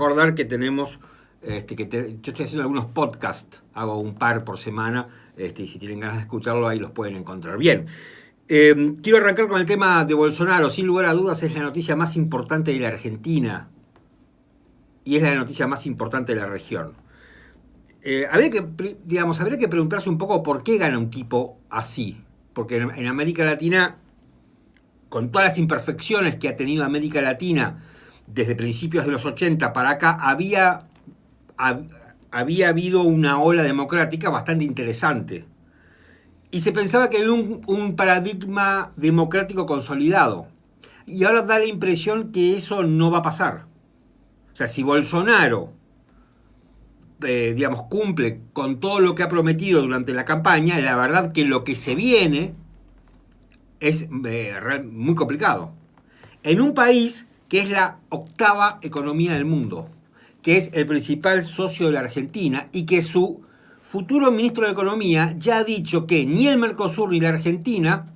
acordar que tenemos, yo estoy haciendo algunos podcasts, hago un par por semana, y si tienen ganas de escucharlo ahí los pueden encontrar. Bien, quiero arrancar con el tema de Bolsonaro. Sin lugar a dudas es la noticia más importante de la Argentina y es la noticia más importante de la región. Habría que preguntarse un poco por qué gana un tipo así, porque en América Latina, con todas las imperfecciones que ha tenido América Latina desde principios de los 80 para acá, había habido una ola democrática bastante interesante. Y se pensaba que había un paradigma democrático consolidado. Y ahora da la impresión que eso no va a pasar. O sea, si Bolsonaro, cumple con todo lo que ha prometido durante la campaña, la verdad que lo que se viene es muy complicado. En un país que es la octava economía del mundo, que es el principal socio de la Argentina y que su futuro ministro de Economía ya ha dicho que ni el Mercosur ni la Argentina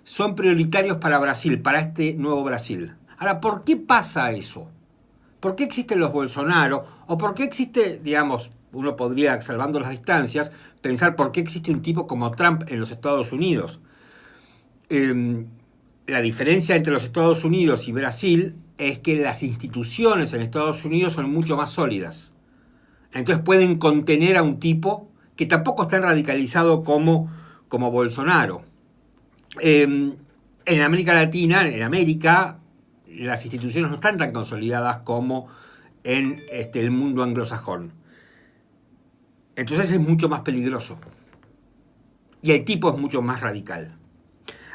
son prioritarios para Brasil, para este nuevo Brasil. Ahora, ¿por qué pasa eso? ¿Por qué existen los Bolsonaro? ¿O por qué existe, uno podría, salvando las distancias, pensar por qué existe un tipo como Trump en los Estados Unidos? La diferencia entre los Estados Unidos y Brasil es que las instituciones en Estados Unidos son mucho más sólidas. Entonces pueden contener a un tipo que tampoco es tan radicalizado como Bolsonaro. En América Latina, en América, las instituciones no están tan consolidadas como en el mundo anglosajón. Entonces es mucho más peligroso. Y el tipo es mucho más radical.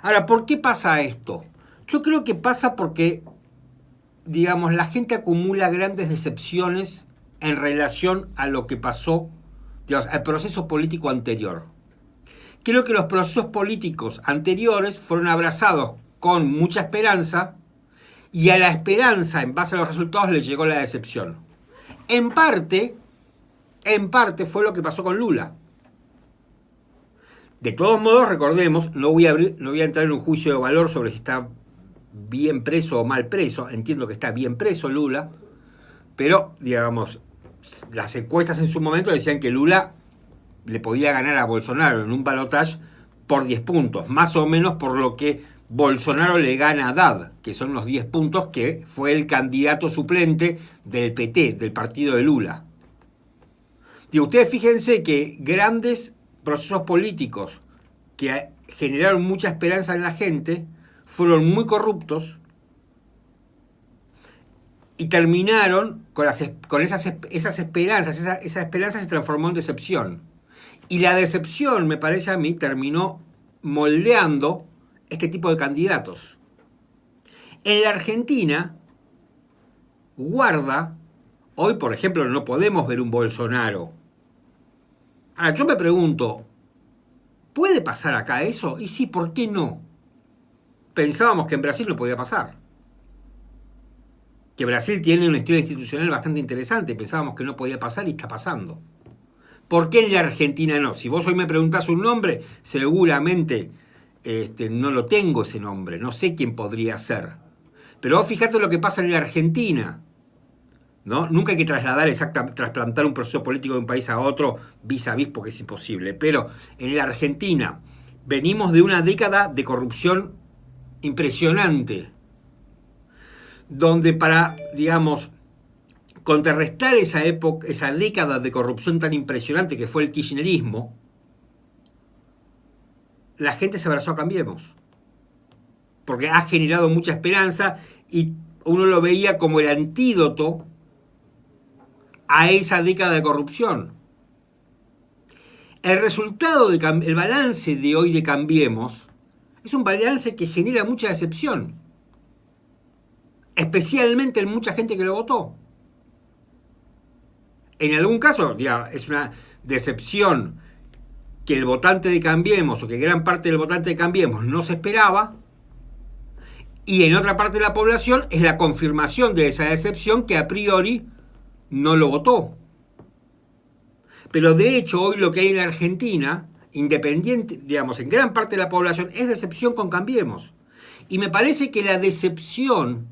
Ahora, ¿por qué pasa esto? Yo creo que pasa porque, la gente acumula grandes decepciones en relación a lo que pasó, al proceso político anterior. Creo que los procesos políticos anteriores fueron abrazados con mucha esperanza y a la esperanza, en base a los resultados, les llegó la decepción. En parte fue lo que pasó con Lula. De todos modos, recordemos, no voy a entrar en un juicio de valor sobre si está bien preso o mal preso. Entiendo que está bien preso Lula, pero, las encuestas en su momento decían que Lula le podía ganar a Bolsonaro en un balotaje por 10 puntos, más o menos por lo que Bolsonaro le gana a Haddad, que son los 10 puntos que fue el candidato suplente del PT, del partido de Lula. Ustedes fíjense que grandes procesos políticos que generaron mucha esperanza en la gente fueron muy corruptos y terminaron con esas esperanzas. Esa esperanza se transformó en decepción. Y la decepción, me parece a mí, terminó moldeando este tipo de candidatos. En la Argentina, hoy, por ejemplo, no podemos ver un Bolsonaro. Ahora, yo me pregunto, ¿puede pasar acá eso? Y sí, ¿por qué no? Pensábamos que en Brasil no podía pasar. Que Brasil tiene una historia institucional bastante interesante. Pensábamos que no podía pasar y está pasando. ¿Por qué en la Argentina no? Si vos hoy me preguntás un nombre, seguramente no lo tengo ese nombre. No sé quién podría ser. Pero vos fíjate lo que pasa en la Argentina. ¿No? Nunca hay que trasplantar un proceso político de un país a otro vis a vis porque es imposible. Pero en la Argentina venimos de una década de corrupción impresionante, donde para, contrarrestar esa década de corrupción tan impresionante que fue el kirchnerismo, la gente se abrazó a Cambiemos, porque ha generado mucha esperanza y uno lo veía como el antídoto a esa década de corrupción. El resultado, el balance de hoy de Cambiemos, es un balance que genera mucha decepción, especialmente en mucha gente que lo votó. En algún caso, es una decepción que el votante de Cambiemos, o que gran parte del votante de Cambiemos no se esperaba, y en otra parte de la población es la confirmación de esa decepción que a priori no lo votó. Pero de hecho hoy lo que hay en la Argentina, independiente, en gran parte de la población, es decepción con Cambiemos. Y me parece que la decepción,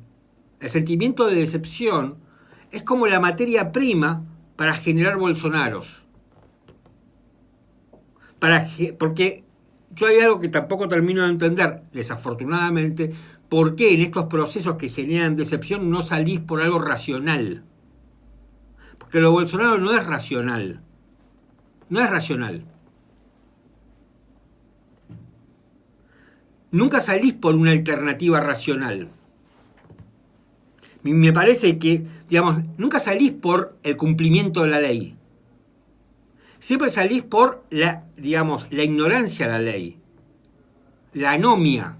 el sentimiento de decepción, es como la materia prima para generar Bolsonaros. Porque yo hay algo que tampoco termino de entender, desafortunadamente, por qué en estos procesos que generan decepción no salís por algo racional. Porque lo Bolsonaro no es racional. No es racional. Nunca salís por una alternativa racional. Me parece que, digamos, nunca salís por el cumplimiento de la ley. Siempre salís por la ignorancia de la ley. La anomia.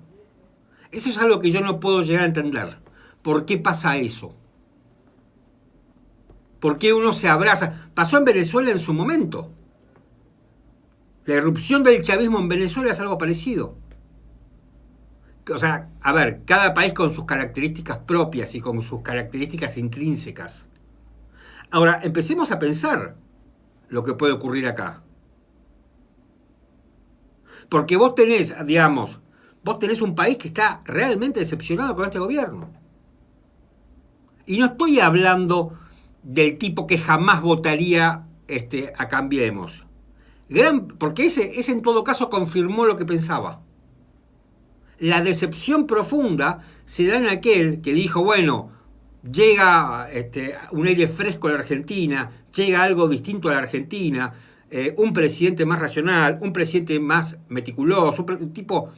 Eso es algo que yo no puedo llegar a entender. ¿Por qué pasa eso? ¿Por qué uno se abraza? Pasó en Venezuela en su momento. La irrupción del chavismo en Venezuela es algo parecido. O sea, a ver, cada país con sus características propias y con sus características intrínsecas. Ahora, empecemos a pensar lo que puede ocurrir acá. Porque vos tenés un país que está realmente decepcionado con este gobierno. Y no estoy hablando del tipo que jamás votaría a Cambiemos. Porque ese en todo caso confirmó lo que pensaba. La decepción profunda se da en aquel que dijo, bueno, llega un aire fresco a la Argentina, llega algo distinto a la Argentina, un presidente más racional, un presidente más meticuloso, un tipo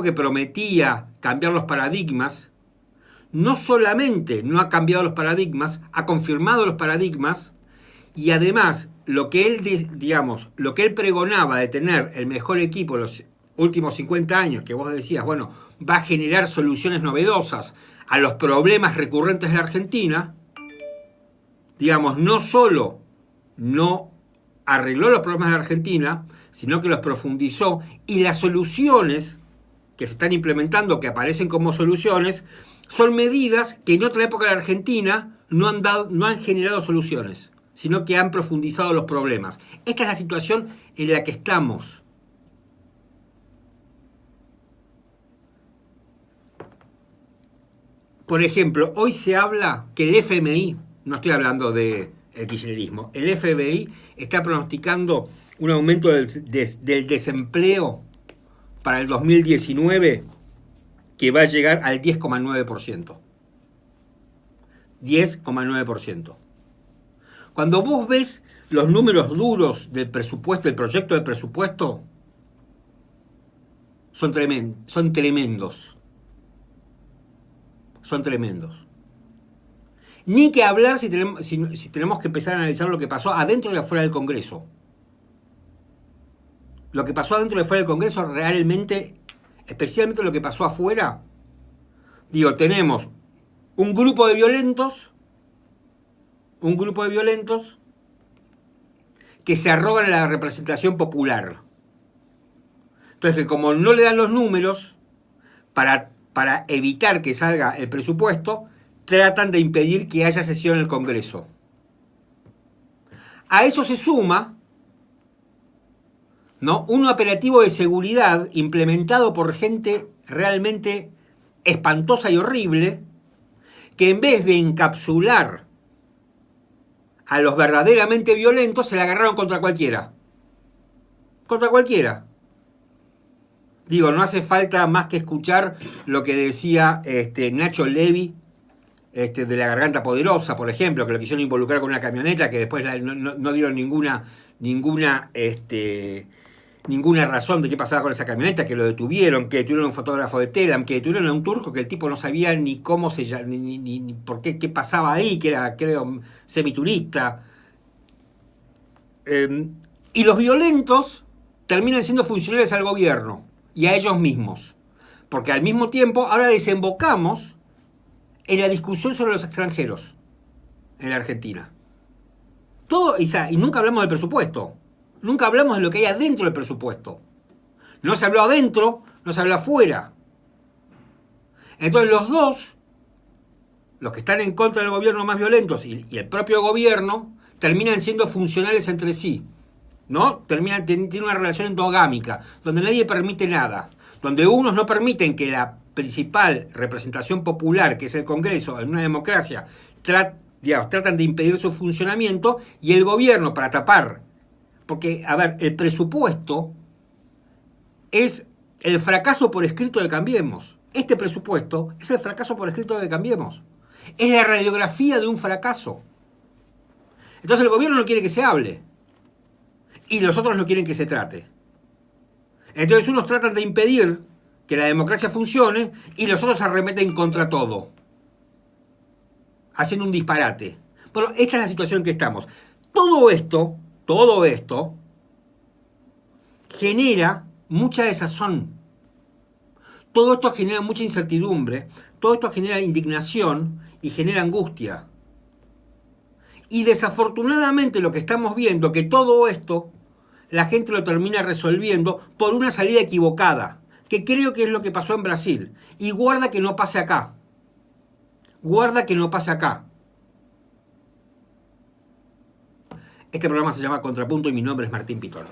que prometía cambiar los paradigmas. No solamente no ha cambiado los paradigmas, ha confirmado los paradigmas, y además lo que él pregonaba de tener el mejor equipo los últimos 50 años, que vos decías, bueno, va a generar soluciones novedosas a los problemas recurrentes de la Argentina, no solo no arregló los problemas de la Argentina, sino que los profundizó, y las soluciones que se están implementando, que aparecen como soluciones, son medidas que en otra época de la Argentina no han generado soluciones, sino que han profundizado los problemas. Esta es la situación en la que estamos. Por ejemplo, hoy se habla que el FMI, no estoy hablando del kirchnerismo, el FMI está pronosticando un aumento del desempleo para el 2019 que va a llegar al 10,9%. 10,9%. Cuando vos ves los números duros del presupuesto, del proyecto de presupuesto, son tremendos. Son tremendos. Ni que hablar si tenemos que empezar a analizar lo que pasó adentro y afuera del Congreso. Lo que pasó adentro y afuera del Congreso realmente, especialmente lo que pasó afuera, tenemos un grupo de violentos que se arrogan la representación popular. Entonces, que como no le dan los números, para evitar que salga el presupuesto, tratan de impedir que haya sesión en el Congreso. A eso se suma, ¿no?, un operativo de seguridad implementado por gente realmente espantosa y horrible, que en vez de encapsular a los verdaderamente violentos, se la agarraron contra cualquiera. Contra cualquiera. No hace falta más que escuchar lo que decía Nacho Levi, de La Garganta Poderosa, por ejemplo, que lo quisieron involucrar con una camioneta, que después no dieron ninguna razón de qué pasaba con esa camioneta, que lo detuvieron, que detuvieron a un fotógrafo de Telam, que detuvieron a un turco que el tipo no sabía ni cómo ni por qué pasaba ahí, que era, creo, semiturista. Y los violentos terminan siendo funcionales al gobierno y a ellos mismos. Porque al mismo tiempo ahora desembocamos en la discusión sobre los extranjeros en la Argentina. Y nunca hablamos del presupuesto. Nunca hablamos de lo que hay adentro del presupuesto. No se habló adentro, no se habló afuera. Entonces los que están en contra del gobierno más violentos y el propio gobierno, terminan siendo funcionales entre sí, ¿no? Tienen una relación endogámica, donde nadie permite nada, donde unos no permiten que la principal representación popular, que es el Congreso, en una democracia, tratan de impedir su funcionamiento, y el gobierno, para tapar, porque, a ver, el presupuesto es el fracaso por escrito de Cambiemos. Este presupuesto es el fracaso por escrito de Cambiemos. Es la radiografía de un fracaso. Entonces el gobierno no quiere que se hable. Y los otros no quieren que se trate. Entonces unos tratan de impedir que la democracia funcione y los otros arremeten contra todo. Hacen un disparate. Bueno, esta es la situación en que estamos. Todo esto genera mucha desazón. Todo esto genera mucha incertidumbre. Todo esto genera indignación y genera angustia. Y desafortunadamente lo que estamos viendo, que todo esto la gente lo termina resolviendo por una salida equivocada, que creo que es lo que pasó en Brasil. Y guarda que no pase acá. Guarda que no pase acá. Este programa se llama Contrapunto y mi nombre es Martín Pitón.